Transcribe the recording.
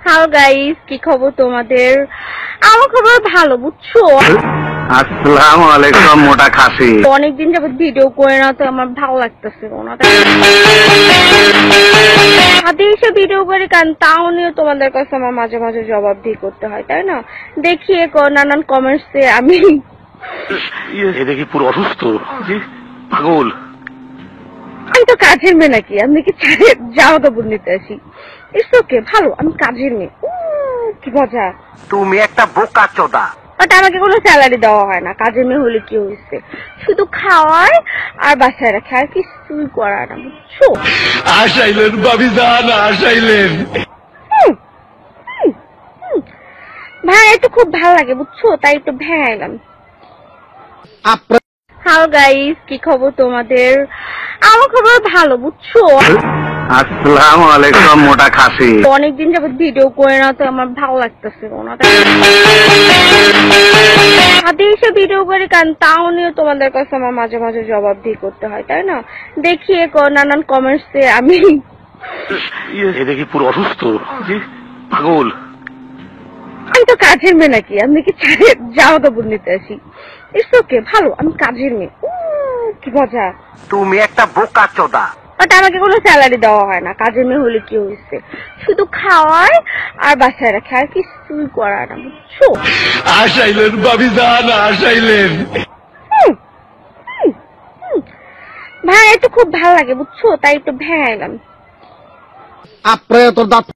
Hello guys, কি খবর তোমাদের? আমার খবর ভালো, বুঝছো? আসসালামু আলাইকুম মোটা খাসি। অনেকদিন যাবত ভিডিও করে না, তো আমার ভালো লাগতেছে না। হাতে এসে ভিডিও করি, কারণ তাও নিয়ে তোমাদের কাছে আমার মাঝে মাঝে জবাবদিহি করতে হয়, তাই না? দেখি নানান কমেন্টসে আমি দেখি পুরো অসুস্থ, পাগল। আমি তো কাজের মেয়ে নাকি? আমি কি জামা কাপড় নিতে আসি? ইটস ওকে, ভালো, আমি কাজের মেয়ে। কি মজা। তুমি একটা বোকা চোদা। বাট আমাকে কোনো স্যালারি দেওয়া হয় না। কাজের মেয়ে হলে কি হয়েছে? শুধু খাওয়ায় আর বাসায় রাখে, আর কিছুই করার না, বুঝছো? আসাইলেন বাবি জান, আসাইলেন। ভাই একটু খুব ভালো লাগে, বুঝছো, তাই একটু ভেঙাইলাম। হ্যালো গাইস, কি খবর তোমাদের? আমার খবর ভালো, বুঝছো? আসসালামু আলাইকুম মোটা খাসি। অনেকদিন যাবত ভিডিও করে না, তো আমার ভালো লাগতেছে না। হাতে এসে ভিডিও করি, কারণ তাও নিয়ে তোমাদের কাছে আমার মাঝে মাঝে জবাবদিহি করতে হয়, তাই না? দেখি নানান কমেন্টসে আমি দেখি পুরো অসুস্থ, পাগল। আমি তো কাজের মেয়ে নাকি? আমি কি জামা কাপড় নিতে আসি? ইটস ওকে, ভালো, আমি কাজের মেয়ে। কি মজা। তুমি একটা বোকা চোদা। বাট আমাকে কোনো স্যালারি দেওয়া হয় না। কাজের মেয়ে হলে কি হয়েছে? শুধু খাওয়ায় আর বাসায় রাখে, আর কিছুই করার না, বুঝছো? আসাইলেন বাবি জান, আসাইলেন। ভাই একটু খুব ভালো লাগে, বুঝছো, তাই একটু ভেঙাইলাম। আপনি তোর দাঁত